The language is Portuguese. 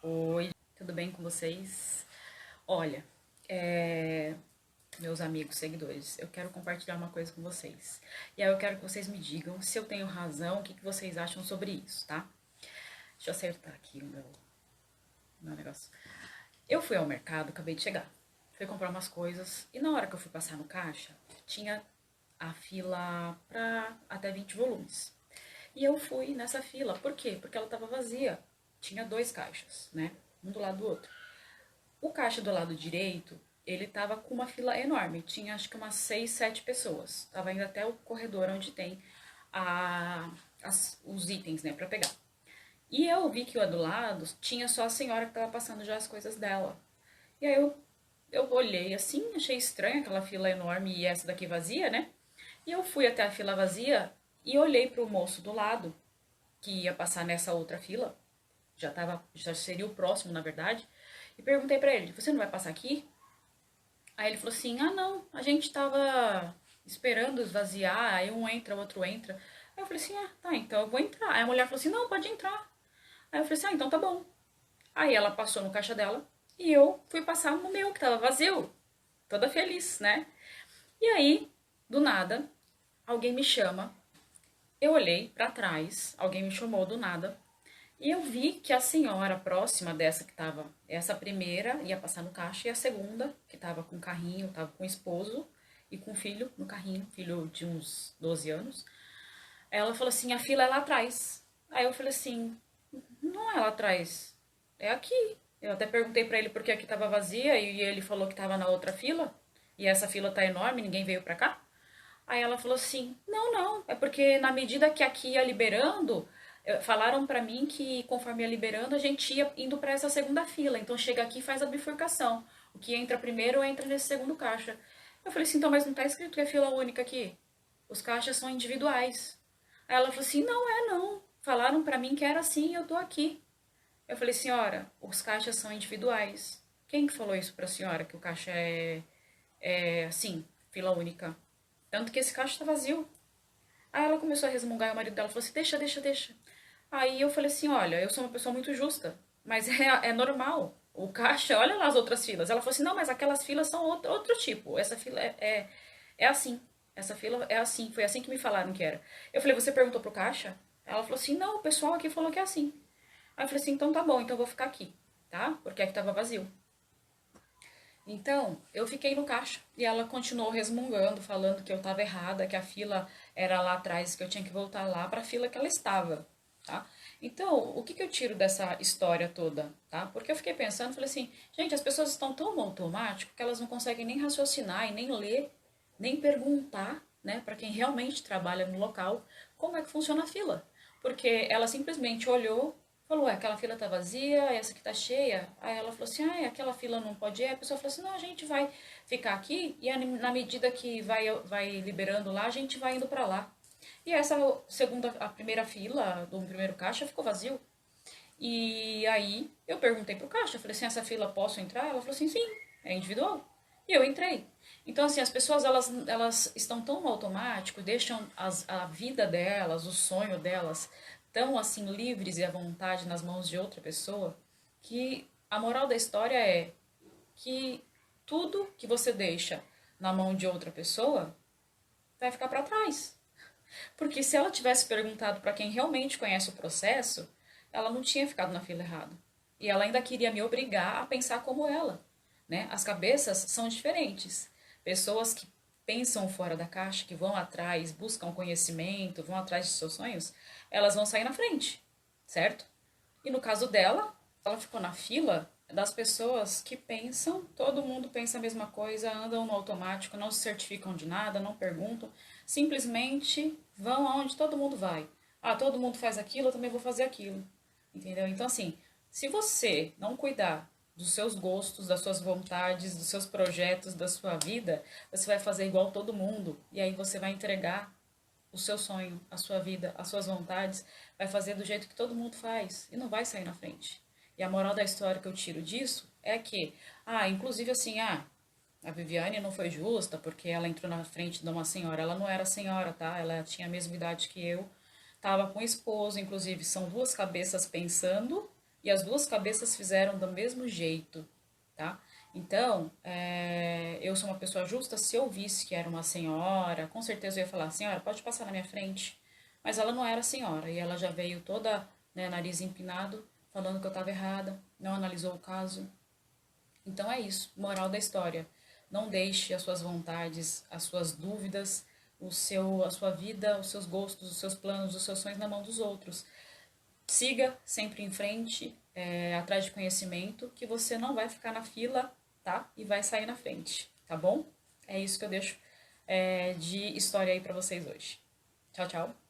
Oi, tudo bem com vocês? Olha, meus amigos, seguidores, eu quero compartilhar uma coisa com vocês. E aí eu quero que vocês me digam se eu tenho razão, o que vocês acham sobre isso, tá? Deixa eu acertar aqui o meu negócio. Eu fui ao mercado, acabei de chegar. Fui comprar umas coisas e na hora que eu fui passar no caixa, tinha a fila para até 20 volumes. E eu fui nessa fila. Por quê? Porque ela estava vazia. Tinha dois caixas, né? Um do lado do outro. O caixa do lado direito, ele tava com uma fila enorme. Tinha acho que umas 6, 7 pessoas. Tava indo até o corredor onde tem os itens, né, pra pegar. E eu vi que o do lado tinha só a senhora que tava passando já as coisas dela. E aí eu olhei assim, achei estranho aquela fila enorme e essa daqui vazia, né? E eu fui até a fila vazia e olhei pro moço do lado, que ia passar nessa outra fila, já seria o próximo, na verdade, e perguntei pra ele: "Você não vai passar aqui?" Aí ele falou assim: "Ah, não, a gente tava esperando esvaziar, aí um entra, o outro entra." Aí eu falei assim: "Ah, tá, então eu vou entrar." Aí a mulher falou assim: "Não, pode entrar." Aí eu falei assim: "Ah, então tá bom." Aí ela passou no caixa dela e eu fui passar no meu, que tava vazio, toda feliz, né? E aí, do nada, alguém me chama. Eu olhei pra trás, alguém me chamou do nada. E eu vi que a senhora próxima dessa que tava, essa primeira ia passar no caixa e a segunda, que tava com o carrinho, tava com o esposo e com o filho no carrinho, filho de uns 12 anos. Ela falou assim: "A fila é lá atrás." Aí eu falei assim: "Não é lá atrás, é aqui." Eu até perguntei pra ele por que aqui tava vazia e ele falou que tava na outra fila. E essa fila tá enorme, ninguém veio pra cá. Aí ela falou assim: "Não, não, é porque na medida que aqui ia liberando, falaram pra mim que conforme ia liberando, a gente ia indo pra essa segunda fila. Então chega aqui e faz a bifurcação. O que entra primeiro entra nesse segundo caixa." Eu falei assim: "Então, mas não tá escrito que é fila única aqui. Os caixas são individuais." Aí ela falou assim: "Não é não. Falaram pra mim que era assim e eu tô aqui." Eu falei: "Senhora, os caixas são individuais. Quem que falou isso pra senhora que o caixa é assim, fila única? Tanto que esse caixa tá vazio." Aí ela começou a resmungar e o marido dela falou assim: "Deixa, deixa, deixa." Aí eu falei assim: "Olha, eu sou uma pessoa muito justa, mas é normal. O caixa, olha lá as outras filas." Ela falou assim: "Não, mas aquelas filas são outro tipo. Essa fila é assim. Essa fila é assim. Foi assim que me falaram que era." Eu falei: "Você perguntou pro caixa?" Ela falou assim: "Não, o pessoal aqui falou que é assim." Aí eu falei assim: "Então tá bom, então eu vou ficar aqui, tá? Porque aqui tava vazio." Então, eu fiquei no caixa e ela continuou resmungando, falando que eu estava errada, que a fila era lá atrás, que eu tinha que voltar lá para a fila que ela estava, tá? Então, o que eu tiro dessa história toda, tá? Porque eu fiquei pensando, falei assim, gente, as pessoas estão tão no automático que elas não conseguem nem raciocinar e nem ler, nem perguntar, né, para quem realmente trabalha no local, como é que funciona a fila. Porque ela simplesmente olhou, falou: "Ué, aquela fila tá vazia, essa aqui tá cheia." Aí ela falou assim: "Ah, aquela fila não pode ir." Aí a pessoa falou assim: "Não, a gente vai ficar aqui e na medida que vai liberando lá, a gente vai indo pra lá." E essa segunda, a primeira fila do primeiro caixa ficou vazio. E aí eu perguntei pro caixa, falei assim: "Essa fila posso entrar?" Ela falou assim: "Sim, é individual." E eu entrei. Então, assim, as pessoas elas estão tão no automático, deixam a vida delas, o sonho delas, tão assim livres e à vontade nas mãos de outra pessoa, que a moral da história é que tudo que você deixa na mão de outra pessoa vai ficar para trás. Porque se ela tivesse perguntado para quem realmente conhece o processo, ela não tinha ficado na fila errada. E ela ainda queria me obrigar a pensar como ela, né? As cabeças são diferentes. Pessoas que pensam fora da caixa, que vão atrás, buscam conhecimento, vão atrás de seus sonhos, elas vão sair na frente, certo? E no caso dela, ela ficou na fila das pessoas que pensam, todo mundo pensa a mesma coisa, andam no automático, não se certificam de nada, não perguntam, simplesmente vão aonde todo mundo vai. Ah, todo mundo faz aquilo, eu também vou fazer aquilo. Entendeu? Então, assim, se você não cuidar dos seus gostos, das suas vontades, dos seus projetos, da sua vida, você vai fazer igual todo mundo. E aí você vai entregar o seu sonho, a sua vida, as suas vontades, vai fazer do jeito que todo mundo faz e não vai sair na frente. E a moral da história que eu tiro disso é que, inclusive assim, a Viviane não foi justa porque ela entrou na frente de uma senhora. Ela não era senhora, tá? Ela tinha a mesma idade que eu, tava com o esposo, inclusive são duas cabeças pensando e as duas cabeças fizeram do mesmo jeito, tá? Então, eu sou uma pessoa justa. Se eu visse que era uma senhora, com certeza eu ia falar, senhora, pode passar na minha frente. Mas ela não era senhora, e ela já veio toda, né, nariz empinado, falando que eu estava errada, não analisou o caso. Então é isso, moral da história. Não deixe as suas vontades, as suas dúvidas, a sua vida, os seus gostos, os seus planos, os seus sonhos na mão dos outros. Siga sempre em frente, atrás de conhecimento, que você não vai ficar na fila, tá? E vai sair na frente, tá bom? É isso que eu deixo de história aí pra vocês hoje. Tchau, tchau.